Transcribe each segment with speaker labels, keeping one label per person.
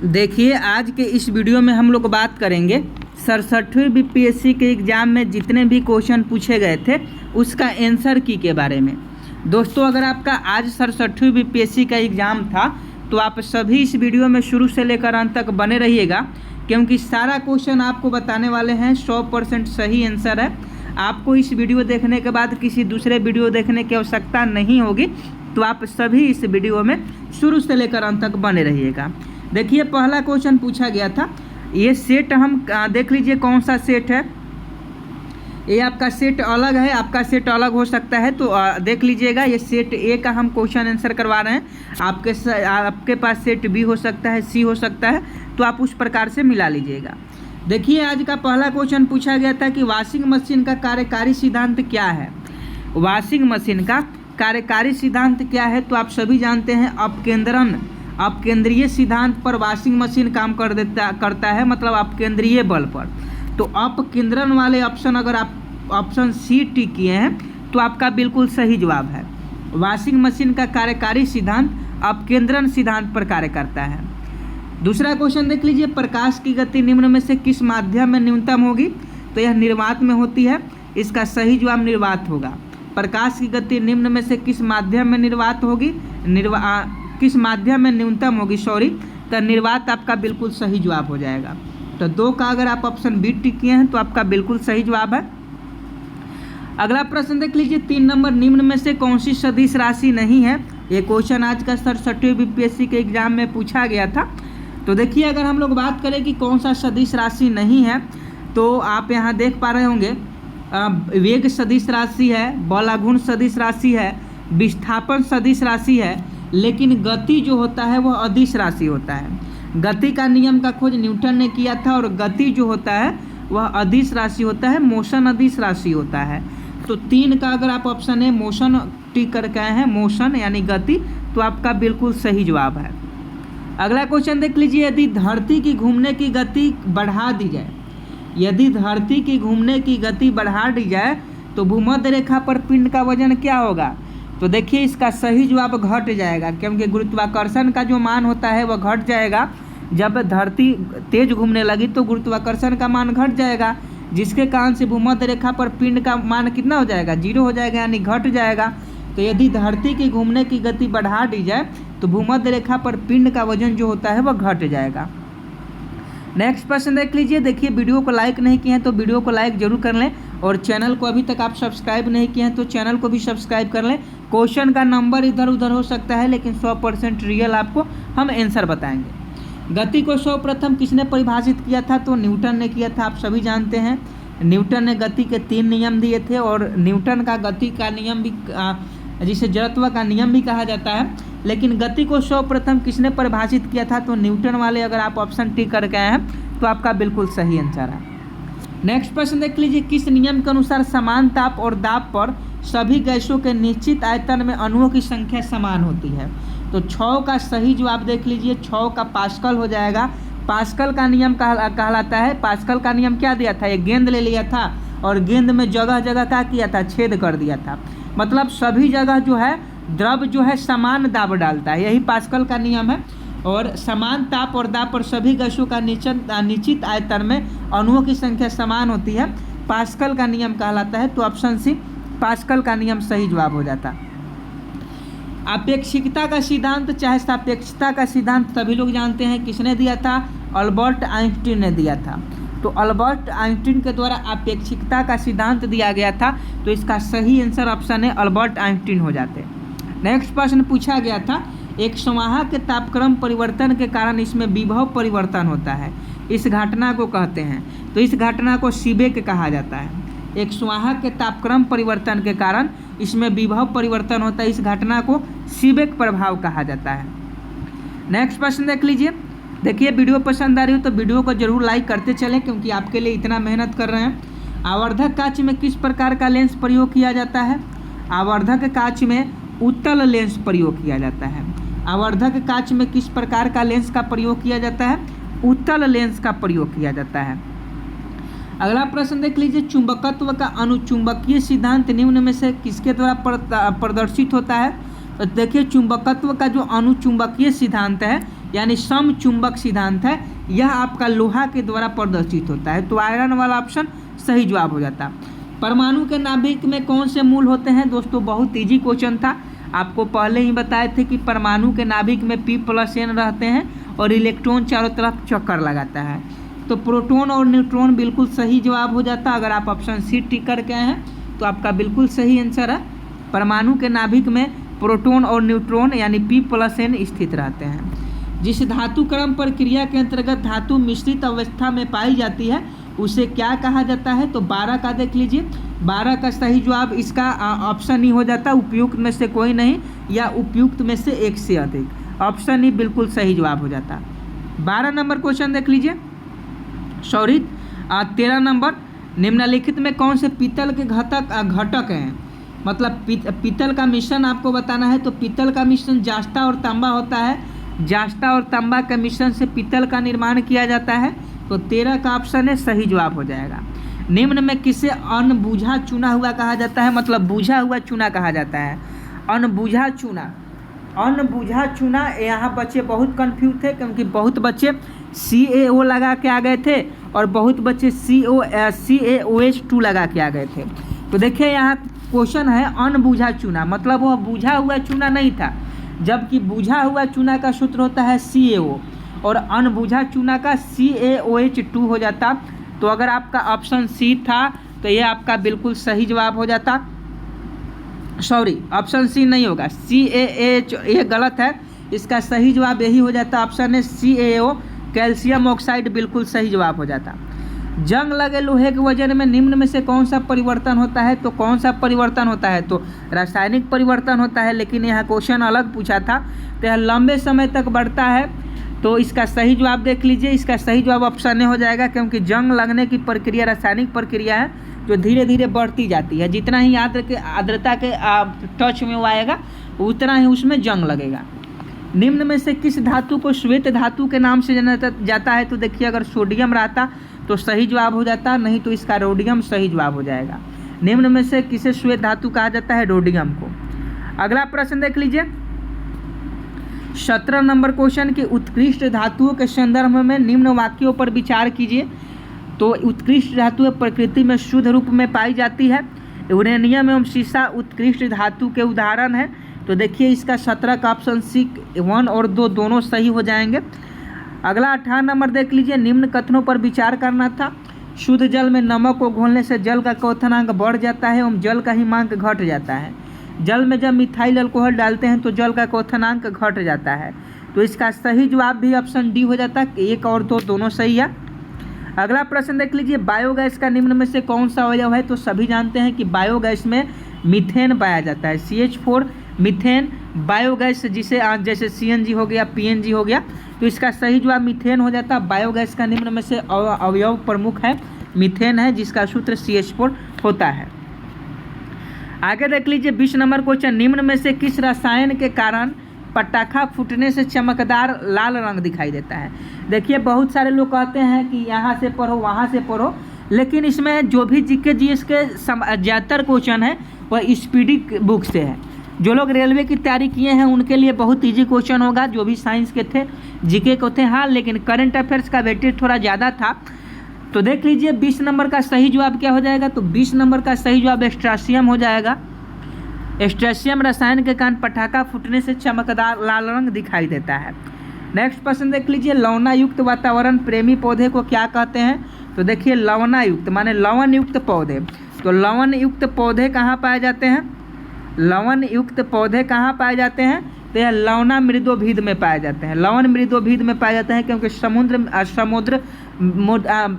Speaker 1: देखिए, आज के इस वीडियो में हम लोग बात करेंगे 67वीं बीपीएससी के एग्ज़ाम में जितने भी क्वेश्चन पूछे गए थे उसका आंसर की के बारे में। दोस्तों, अगर आपका आज 67वीं बीपीएससी का एग्ज़ाम था तो आप सभी इस वीडियो में शुरू से लेकर अंत तक बने रहिएगा, क्योंकि सारा क्वेश्चन आपको बताने वाले हैं। 100% सही आंसर है। आपको इस वीडियो देखने के बाद किसी दूसरे वीडियो देखने की आवश्यकता नहीं होगी, तो आप सभी इस वीडियो में शुरू से लेकर अंत तक बने रहिएगा। देखिए, पहला क्वेश्चन पूछा गया था, ये सेट हम देख लीजिए कौन सा सेट है। ये आपका सेट अलग है, आपका सेट अलग हो सकता है, तो देख लीजिएगा। ये सेट ए का हम क्वेश्चन आंसर करवा रहे हैं। आपके पास सेट बी हो सकता है, सी हो सकता है, तो आप उस प्रकार से मिला लीजिएगा। देखिए, आज का पहला क्वेश्चन पूछा गया था कि वॉशिंग मशीन का कार्यकारी सिद्धांत क्या है। वॉशिंग मशीन का कार्यकारी सिद्धांत क्या है, तो आप सभी जानते हैं अपकेंद्रीय सिद्धांत पर वॉशिंग मशीन काम करता है, मतलब अपकेंद्रीय बल पर। तो अपकेंद्रण वाले ऑप्शन अगर आप ऑप्शन सी टिक किए हैं तो आपका बिल्कुल सही जवाब है। वॉशिंग मशीन का कार्यकारी सिद्धांत अपकेंद्रण सिद्धांत पर कार्य करता है। दूसरा क्वेश्चन देख लीजिए, प्रकाश की गति निम्न में से किस माध्यम में न्यूनतम होगी, तो यह निर्वात में होती है। इसका सही जवाब निर्वात होगा। प्रकाश की गति निम्न में से किस माध्यम में निर्वात होगी, किस माध्यम में न्यूनतम होगी, तो निर्वात आपका बिल्कुल सही जवाब हो जाएगा। तो 2 का अगर आप ऑप्शन बी टिक किए हैं तो आपका बिल्कुल सही जवाब है। अगला प्रश्न देख लीजिए, 3 नंबर, निम्न में से कौन सी सदिश राशि नहीं है। ये क्वेश्चन आज का 67वीं बीपीएससी के एग्जाम में पूछा गया था। तो देखिए, अगर हम लोग बात करें कि कौन सा सदिश राशि नहीं है, तो आप यहाँ देख पा रहे होंगे वेग सदिश राशि है, बलाघूर्ण सदिश राशि है, विस्थापन सदिश राशि है, लेकिन गति जो होता है वह अदिश राशि होता है। गति का नियम का खोज न्यूटन ने किया था, और गति जो होता है वह अदिश राशि होता है, मोशन अदिश राशि होता है। तो 3 का अगर आप ऑप्शन है मोशन टिक करके आए हैं, मोशन यानी गति, तो आपका बिल्कुल सही जवाब है। अगला क्वेश्चन देख लीजिए, यदि धरती की घूमने की गति बढ़ा दी जाए, यदि धरती की घूमने की गति बढ़ा दी जाए तो भूमध्य रेखा पर पिंड का वजन क्या होगा। तो देखिए, इसका सही जवाब घट जाएगा, क्योंकि गुरुत्वाकर्षण का जो मान होता है वह घट जाएगा। जब धरती तेज घूमने लगी तो गुरुत्वाकर्षण का मान घट जाएगा, जिसके कारण से भूमध्य रेखा पर पिंड का मान कितना हो जाएगा, 0 हो जाएगा, यानी घट जाएगा। तो यदि धरती की घूमने की गति बढ़ा दी जाए तो भूमध्य रेखा पर पिंड का वजन जो होता है वह घट जाएगा। नेक्स्ट प्रश्न देख लीजिए। देखिए, वीडियो को लाइक नहीं किए हैं तो वीडियो को लाइक जरूर कर लें, और चैनल को अभी तक आप सब्सक्राइब नहीं किए हैं तो चैनल को भी सब्सक्राइब कर लें। क्वेश्चन का नंबर इधर उधर हो सकता है, लेकिन 100% रियल आपको हम आंसर बताएंगे। गति को सर्वप्रथम किसने परिभाषित किया था, तो न्यूटन ने किया था। आप सभी जानते हैं न्यूटन ने गति के 3 नियम दिए थे, और न्यूटन का गति का नियम भी जिसे जड़त्व का नियम भी कहा जाता है। लेकिन गति को सर्वप्रथम किसने परिभाषित किया था, तो न्यूटन वाले अगर आप ऑप्शन टिक करके आए हैं तो आपका बिल्कुल सही आंसर है। नेक्स्ट प्रश्न देख लीजिए, किस नियम के अनुसार समान ताप और दाब पर सभी गैसों के निश्चित आयतन में अणुओं की संख्या समान होती है। तो 6 का सही जवाब देख लीजिए, 6 का पास्कल हो जाएगा। पास्कल का नियम कहलाता है। पास्कल का नियम क्या दिया था, ये गेंद ले लिया था और गेंद में जगह जगह क्या किया था, छेद कर दिया था। मतलब सभी जगह जो है द्रव जो है समान दाब डालता है, यही पास्कल का नियम है। और समान ताप और दाब पर सभी गैसों का निश्चित आयतन में अणुओं की संख्या समान होती है, पास्कल का नियम कहलाता है। तो ऑप्शन सी पास्कल का नियम सही जवाब हो जाता। अपेक्षिकता का सिद्धांत चाहे सापेक्षता का सिद्धांत सभी लोग जानते हैं, किसने दिया था, अल्बर्ट आइंस्टीन ने दिया था। तो अल्बर्ट आइंस्टीन के द्वारा अपेक्षिकता का सिद्धांत दिया गया था, तो इसका सही आंसर ऑप्शन है अल्बर्ट आइंस्टीन हो जाते। नेक्स्ट प्रश्न पूछा गया था, एक संवाहक के तापक्रम परिवर्तन के कारण इसमें विभव परिवर्तन होता है, इस घटना को कहते हैं। तो इस घटना को सीबेक कहा जाता है। एक संवाहक के तापक्रम परिवर्तन के कारण इसमें विभव परिवर्तन होता है, इस घटना को सीबेक प्रभाव कहा जाता है। नेक्स्ट प्रश्न देख लीजिए। देखिए, वीडियो पसंद आ रही हो तो वीडियो को जरूर लाइक करते चलें, क्योंकि आपके लिए इतना मेहनत कर रहे हैं। आवर्धक कांच में किस प्रकार का लेंस प्रयोग किया जाता है। आवर्धक कांच में उत्तल लेंस प्रयोग किया जाता है। आवर्धक कांच में किस प्रकार का लेंस का प्रयोग किया जाता है, उत्तल लेंस का प्रयोग किया जाता है। अगला प्रश्न देख लीजिए, चुंबकत्व का अनुचुंबकीय सिद्धांत निम्न में से किसके द्वारा प्रदर्शित होता है। तो देखिए, चुंबकत्व का जो अनुचुंबकीय सिद्धांत है यानी समचुंबक सिद्धांत है, यह आपका लोहा के द्वारा प्रदर्शित होता है। तो आयरन वाला ऑप्शन सही जवाब हो जाता। परमाणु के नाभिक में कौन से मूल होते हैं दोस्तों, बहुत इजी क्वेश्चन था, आपको पहले ही बताए थे कि परमाणु के नाभिक में P+N रहते हैं और इलेक्ट्रॉन चारों तरफ चक्कर लगाता है। तो प्रोटॉन और न्यूट्रॉन बिल्कुल सही जवाब हो जाता। अगर आप ऑप्शन सी टिक करके आए हैं तो आपका बिल्कुल सही आंसर है। परमाणु के नाभिक में प्रोटॉन और न्यूट्रॉन यानी P+N स्थित रहते हैं। जिस धातु क्रम प्रक्रिया के अंतर्गत धातु मिश्रित अवस्था में पाई जाती है उसे क्या कहा जाता है, तो 12 का देख लीजिए। 12 का सही जवाब इसका ऑप्शन ही हो जाता, उपयुक्त में से कोई नहीं या उपयुक्त में से एक से अधिक। ऑप्शन ही बिल्कुल सही जवाब हो जाता। 12 नंबर क्वेश्चन देख लीजिए। सॉरी 13 नंबर, निम्नलिखित में कौन से पीतल के घटक हैं, मतलब पीतल का मिश्रण आपको बताना है। तो पीतल का मिश्रण जास्ता और तांबा होता है। जास्ता और तांबा के मिश्रण से पीतल का निर्माण किया जाता है। तो 13 का ऑप्शन है सही जवाब हो जाएगा। निम्न में किसे अनबूझा चुना हुआ कहा जाता है, मतलब बूझा हुआ चुना कहा जाता है। अनबूझा चुना, अनबूझा चुना, यहाँ बच्चे बहुत कंफ्यूज थे क्योंकि बहुत बच्चे CaO लगा के आ गए थे और बहुत बच्चे CaOH2 लगा के आ गए थे। तो देखिए यहाँ क्वेश्चन है अनबूझा चूना, मतलब वह बूझा हुआ चूना नहीं था, जबकि बूझा हुआ चूना का सूत्र होता है CaO और अनबूझा चूना का CaOH2 हो जाता। तो अगर आपका ऑप्शन सी था तो ये आपका बिल्कुल सही जवाब हो जाता। सॉरी ऑप्शन सी नहीं होगा, CaH ये गलत है, इसका सही जवाब यही हो जाता। ऑप्शन है CaO कैल्शियम ऑक्साइड बिल्कुल सही जवाब हो जाता। जंग लगे लोहे के वजन में निम्न में से कौन सा परिवर्तन होता है, तो कौन सा परिवर्तन होता है, तो रासायनिक परिवर्तन होता है, लेकिन यहाँ क्वेश्चन अलग पूछा था। तो यह लंबे समय तक बढ़ता है। तो इसका सही जवाब देख लीजिए, इसका सही जवाब ऑप्शन ए हो जाएगा, क्योंकि जंग लगने की प्रक्रिया रासायनिक प्रक्रिया है जो धीरे धीरे बढ़ती जाती है। जितना ही आर्द्रता के टच में वो आएगा उतना ही उसमें जंग लगेगा। निम्न में से किस धातु को श्वेत धातु के नाम से जाना जाता है, तो देखिए अगर सोडियम रहता तो सही जवाब हो जाता, नहीं तो इसका रोडियम सही जवाब हो जाएगा। निम्न में से किसे श्वेत धातु कहा जाता है, रोडियम को। अगला प्रश्न देख लीजिए 17 नंबर क्वेश्चन की उत्कृष्ट धातुओं के संदर्भ में निम्न वाक्यों पर विचार कीजिए। तो उत्कृष्ट धातुएं प्रकृति में शुद्ध रूप में पाई जाती है। यूरेनियम एवं सीसा उत्कृष्ट धातु के उदाहरण है। तो देखिए इसका 17 का ऑप्शन सी 1 और 2 दोनों सही हो जाएंगे। अगला 18 नंबर देख लीजिए, निम्न कथनों पर विचार करना था। शुद्ध जल में नमक को घोलने से जल का क्वथनांक बढ़ जाता है एवं जल का हिमांक घट जाता है। जल में जब मिथाइल अल्कोहल डालते हैं तो जल का क्वथनांक घट जाता है। तो इसका सही जवाब भी ऑप्शन डी हो जाता है। 1 और 2 दोनों सही है। अगला प्रश्न देख लीजिए, बायोगैस का निम्न में से कौन सा अवयव है। तो सभी जानते हैं कि बायोगैस में मीथेन पाया जाता है। CH4 मीथेन बायोगैस, जिसे जैसे CNG हो गया, PNG हो गया। तो इसका सही जवाब मीथेन हो जाता। बायोगैस का निम्न में से अवयव प्रमुख है मीथेन है, जिसका सूत्र CH4 होता है। आगे देख लीजिए 20 नंबर क्वेश्चन, निम्न में से किस रसायन के कारण पटाखा फूटने से चमकदार लाल रंग दिखाई देता है। देखिए बहुत सारे लोग कहते हैं कि यहाँ से पढ़ो वहाँ से पढ़ो, लेकिन इसमें जो भी GK GS के ज़्यादातर क्वेश्चन है वह स्पीडी बुक से है। जो लोग रेलवे की तैयारी किए हैं उनके लिए बहुत इजी क्वेश्चन होगा, जो भी साइंस के थे, GK के थे। हाँ, लेकिन करंट अफेयर्स का वेटेज थोड़ा ज़्यादा था। तो देख लीजिए 20 नंबर का सही जवाब क्या हो जाएगा। तो 20 नंबर का सही जवाब स्ट्रासियम हो जाएगा। स्ट्रासियम रसायन के कारण पटाखा फूटने से चमकदार लाल रंग दिखाई देता है। नेक्स्ट प्रश्न देख लीजिए, लवणा युक्त वातावरण प्रेमी पौधे को क्या कहते हैं। तो देखिए लवणा युक्त माने लवण युक्त पौधे। तो लवण युक्त पौधे कहाँ पाए जाते हैं, लवण युक्त पौधे कहाँ पाए जाते हैं, तो यह लवणा मृदोभिद में पाए जाते हैं। लवण मृदोभिद में पाए जाते हैं क्योंकि समुद्र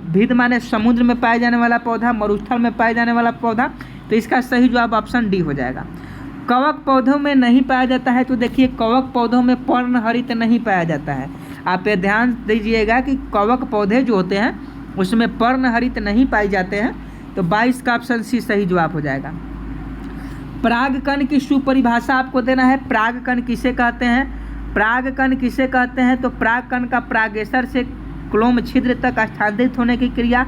Speaker 1: भिद माने समुद्र में पाए जाने वाला पौधा, मरुस्थल में पाए जाने वाला पौधा। तो इसका सही जवाब ऑप्शन डी हो जाएगा। कवक पौधों में नहीं पाया जाता है। तो देखिए कवक पौधों में पर्णहरित नहीं पाया जाता है। आप ये ध्यान दीजिएगा कि कवक पौधे जो होते हैं उसमें पर्णहरित नहीं पाए जाते हैं। तो 22 का ऑप्शन सी सही जवाब हो जाएगा। परागकण की सुपरिभाषा आपको देना है। परागकण किसे कहते हैं, परागकण किसे कहते हैं। तो परागकण का परागेशर से क्लोम छिद्र तक स्थानांतरित होने की क्रिया,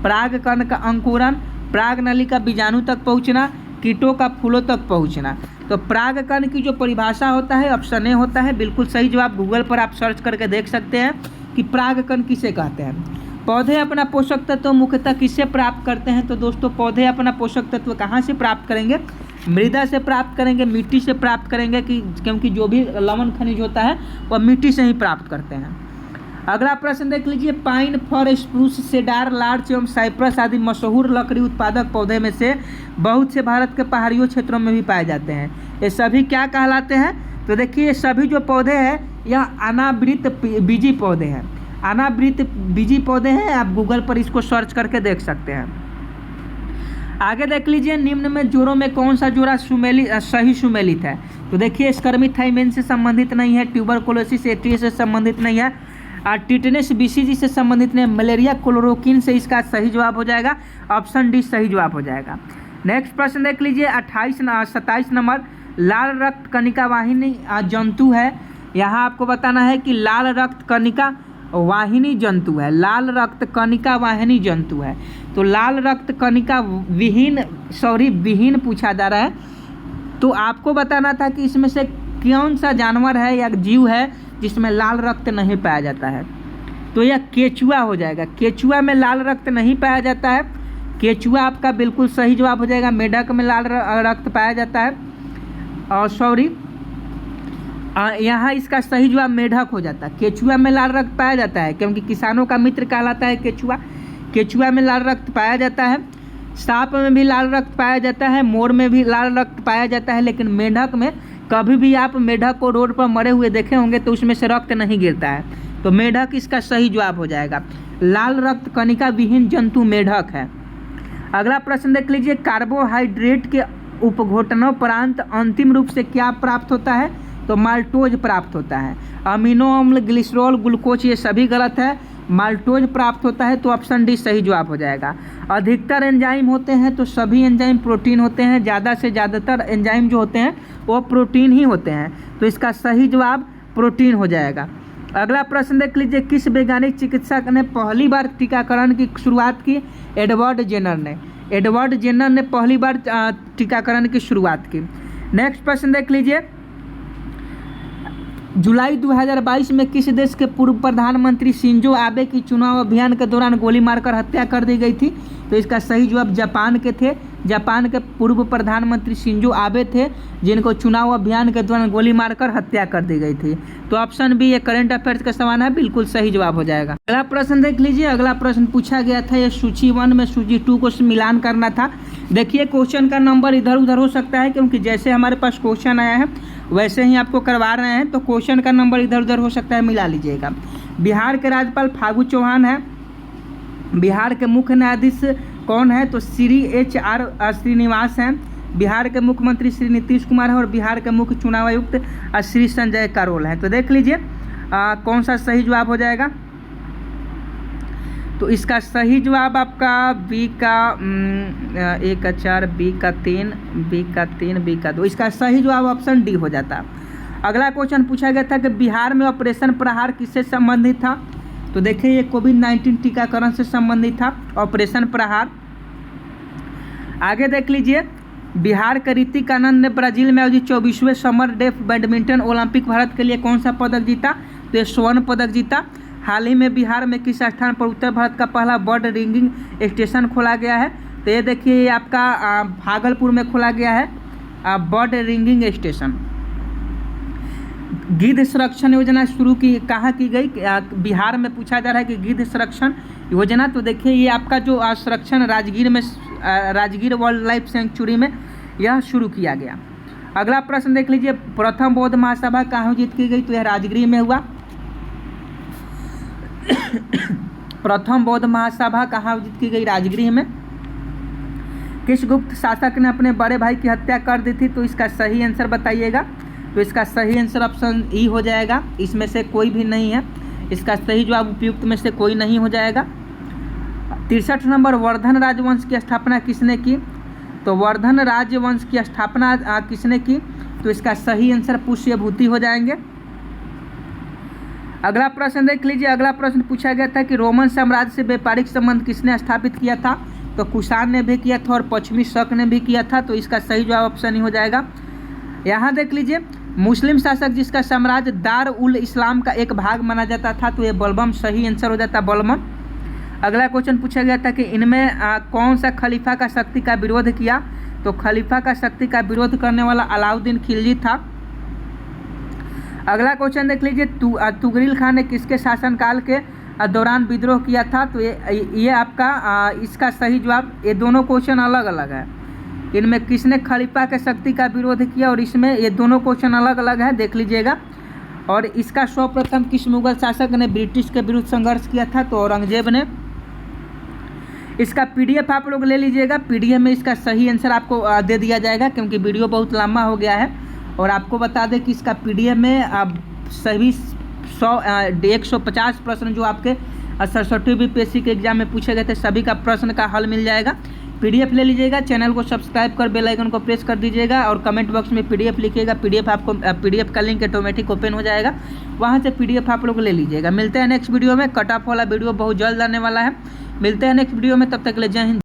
Speaker 1: परागकण का अंकुरन, पराग नली का बीजाणु तक पहुंचना, कीटों का फूलों तक पहुंचना। तो परागकण की जो परिभाषा होता है ऑप्शन ए होता है बिल्कुल सही जवाब। गूगल पर आप सर्च करके देख सकते हैं कि परागकण किसे कहते हैं। पौधे अपना पोषक तत्व मुख्यतः किससे प्राप्त करते हैं? तो दोस्तों पौधे अपना पोषक तत्व कहाँ से प्राप्त करेंगे? मृदा से प्राप्त करेंगे, मिट्टी से प्राप्त करेंगे, क्योंकि जो भी लवण खनिज होता है वह मिट्टी से ही प्राप्त करते हैं। अगला प्रश्न देख लीजिए, पाइन, फर, स्प्रूस, सेडार, लार्च एवं साइप्रस आदि मशहूर लकड़ी उत्पादक पौधे में से बहुत से भारत के पहाड़ियों क्षेत्रों में भी पाए जाते हैं। ये सभी क्या कहलाते हैं? तो देखिए सभी जो पौधे हैं यह अनावृत बीजी पौधे हैं। अनावृत बीजी पौधे हैं, आप गूगल पर इसको सर्च करके देख सकते हैं। आगे देख लीजिए, निम्न में जोड़ों में कौन सा जोड़ा सही सुमेलित है? तो देखिए स्कर्मी से संबंधित नहीं है, ट्यूबरकुलोसिस एट्रियस से संबंधित नहीं है, टिटनेस बीसीजी से संबंधित नहीं, मलेरिया क्लोरोक्विन से इसका सही जवाब हो जाएगा। ऑप्शन डी सही जवाब हो जाएगा। नेक्स्ट प्रश्न देख लीजिए 27 नंबर, लाल रक्त कणिका वाहिनी जंतु है। यहाँ आपको बताना है कि लाल रक्त कणिका वाहिनी जंतु है। लाल रक्त कणिका वाहिनी जंतु है। तो लाल रक्त कणिका विहीन पूछा जा रहा है। तो आपको बताना था कि इसमें से कौन सा जानवर है या जीव है जिसमें लाल रक्त नहीं पाया जाता है? तो यह केचुआ हो जाएगा। केचुआ में लाल रक्त नहीं पाया जाता है। केचुआ आपका बिल्कुल सही जवाब हो जाएगा। मेढक में लाल रक्त पाया जाता है, और यहाँ इसका सही जवाब मेढक हो जाता है। केचुआ में लाल रक्त पाया जाता है क्योंकि किसानों का मित्र कहलाता है केचुआ। केचुआ में लाल रक्त पाया जाता है। सांप में भी लाल रक्त पाया जाता है, मोर में भी लाल रक्त पाया जाता है, लेकिन मेढक में कभी भी आप मेढक को रोड पर मरे हुए देखे होंगे तो उसमें से रक्त नहीं गिरता है। तो मेढक इसका सही जवाब हो जाएगा। लाल रक्त कणिका विहीन जंतु मेढक है। अगला प्रश्न देख लीजिए, कार्बोहाइड्रेट के उपघोटनोपरांत अंतिम रूप से क्या प्राप्त होता है? तो माल्टोज प्राप्त होता है। अमीनो अम्ल, ग्लिसरॉल, ग्लूकोज ये सभी गलत है। माल्टोज प्राप्त होता है, तो ऑप्शन डी सही जवाब हो जाएगा। अधिकतर एंजाइम होते हैं तो सभी एंजाइम प्रोटीन होते हैं। ज़्यादा से ज़्यादातर एंजाइम जो होते हैं वो प्रोटीन ही होते हैं, तो इसका सही जवाब प्रोटीन हो जाएगा। अगला प्रश्न देख लीजिए, किस वैज्ञानिक चिकित्सक ने पहली बार टीकाकरण की शुरुआत की? एडवर्ड जेनर ने। एडवर्ड जेनर ने पहली बार टीकाकरण की शुरुआत की। नेक्स्ट प्रश्न देख लीजिए, जुलाई 2022 में किस देश के पूर्व प्रधानमंत्री शिंजो आबे की चुनाव अभियान के दौरान गोली मारकर हत्या कर दी गई थी? तो इसका सही जवाब जापान के थे। जापान के पूर्व प्रधानमंत्री शिंजो आबे थे जिनको चुनाव अभियान के दौरान गोली मारकर हत्या कर दी गई थी। तो ऑप्शन बी ये करंट अफेयर्स का सवाल है, बिल्कुल सही जवाब हो जाएगा। अगला प्रश्न देख लीजिए। अगला प्रश्न पूछा गया था, ये सूची 1 में सूची 2 को मिलान करना था। देखिए क्वेश्चन का नंबर इधर उधर हो सकता है क्योंकि जैसे हमारे पास क्वेश्चन आया है वैसे ही आपको करवा रहे हैं, तो क्वेश्चन का नंबर इधर उधर हो सकता है, मिला लीजिएगा। बिहार के राज्यपाल फागू चौहान है। बिहार के मुख्य न्यायाधीश कौन है? तो श्री HR श्रीनिवास हैं। बिहार के मुख्यमंत्री श्री नीतीश कुमार है और बिहार के मुख्य चुनाव आयुक्त श्री संजय करोल हैं। तो देख लीजिए कौन सा सही जवाब हो जाएगा। तो इसका सही जवाब आपका बी का 1 का 4, बी का 3, बी का 3, बी का 2। इसका सही जवाब ऑप्शन डी हो जाता। अगला क्वेश्चन पूछा गया था कि बिहार में ऑपरेशन प्रहार किससे संबंधित था? तो देखिए ये कोविड-19 टीकाकरण से संबंधित था ऑपरेशन प्रहार। आगे देख लीजिए, बिहार के ऋतिक आनंद ने ब्राजील में आयोजित 24वें summer deaf badminton Olympic Bharat के लिए कौन सा पदक जीता? तो ये स्वर्ण पदक जीता। हाल ही में बिहार में किस स्थान पर उत्तर भारत का पहला बर्ड रिंगिंग स्टेशन खोला गया है? तो ये देखिए ये आपका भागलपुर में खोला गया है बर्ड रिंगिंग स्टेशन। गिद्ध संरक्षण योजना शुरू की कहाँ की गई? बिहार में पूछा जा रहा है कि गिद्ध संरक्षण योजना। तो देखिए ये आपका जो संरक्षण राजगीर वाइल्ड लाइफ सेंचुरी में यह शुरू किया गया। अगला प्रश्न देख लीजिए, प्रथम बौद्ध महासभा कहाँ आयोजित की गई? तो यह राजगीर में हुआ। प्रथम बौद्ध महासभा कहाँ आयोजित की गई? राजगीर में। किस गुप्त शासक ने अपने बड़े भाई की हत्या कर दी थी? तो इसका सही आंसर बताइएगा। तो इसका सही आंसर ऑप्शन ई हो जाएगा। इसमें से कोई भी नहीं है, इसका सही जवाब उपयुक्त में से कोई नहीं हो जाएगा। 63 नंबर, वर्धन राजवंश की स्थापना किसने की? तो वर्धन राजवंश की स्थापना किसने की? तो इसका सही आंसर पुष्यभूति हो जाएंगे। अगला प्रश्न देख लीजिए। अगला प्रश्न पूछा गया था कि रोमन साम्राज्य से व्यापारिक संबंध किसने स्थापित किया था? तो कुषाण ने भी किया था और पश्चिमी शक ने भी किया था। तो इसका सही जवाब ऑप्शन ही हो जाएगा। यहाँ देख लीजिए, मुस्लिम शासक जिसका साम्राज्य दार उल इस्लाम का एक भाग माना जाता था, तो ये बलबम सही आंसर हो जाता बलबम। अगला क्वेश्चन पूछा गया था कि इनमें कौन सा खलीफा का शक्ति का विरोध किया, तो खलीफा का शक्ति का विरोध करने वाला अलाउद्दीन खिलजी था। अगला क्वेश्चन देख लीजिए, तुगरिल खान ने किसके शासनकाल के दौरान विद्रोह किया था, तो ये आपका इसका सही जवाब, ये दोनों क्वेश्चन अलग अलग है, इनमें किसने खलीफा के शक्ति का विरोध किया और इसमें ये दोनों क्वेश्चन अलग अलग है, देख लीजिएगा। और इसका सर्वप्रथम किस मुगल शासक ने ब्रिटिश के विरुद्ध संघर्ष किया था, तो औरंगजेब ने। इसका पीडीएफ आप लोग ले लीजिएगा, पीडीएफ में इसका सही आंसर आपको दे दिया जाएगा, क्योंकि वीडियो बहुत लंबा हो गया है। और आपको बता दें कि इसका पीडीएफ में आप सभी 150 प्रश्न जो आपके 67वीं बीपीएससी के एग्जाम में पूछे गए थे, सभी का प्रश्न का हल मिल जाएगा। पीडीएफ ले लीजिएगा, चैनल को सब्सक्राइब कर बेल आइकन को प्रेस कर दीजिएगा और कमेंट बॉक्स में पीडीएफ लिखिएगा। पीडीएफ का लिंक ऑटोमेटिक ओपन हो जाएगा, वहाँ से पीडीएफ आप लोग ले लीजिएगा। मिलते हैं नेक्स्ट वीडियो में, कट ऑफ वाला वीडियो बहुत जल्द आने वाला है। मिलते हैं नेक्स्ट वीडियो में, तब तक के लिए जय हिंद।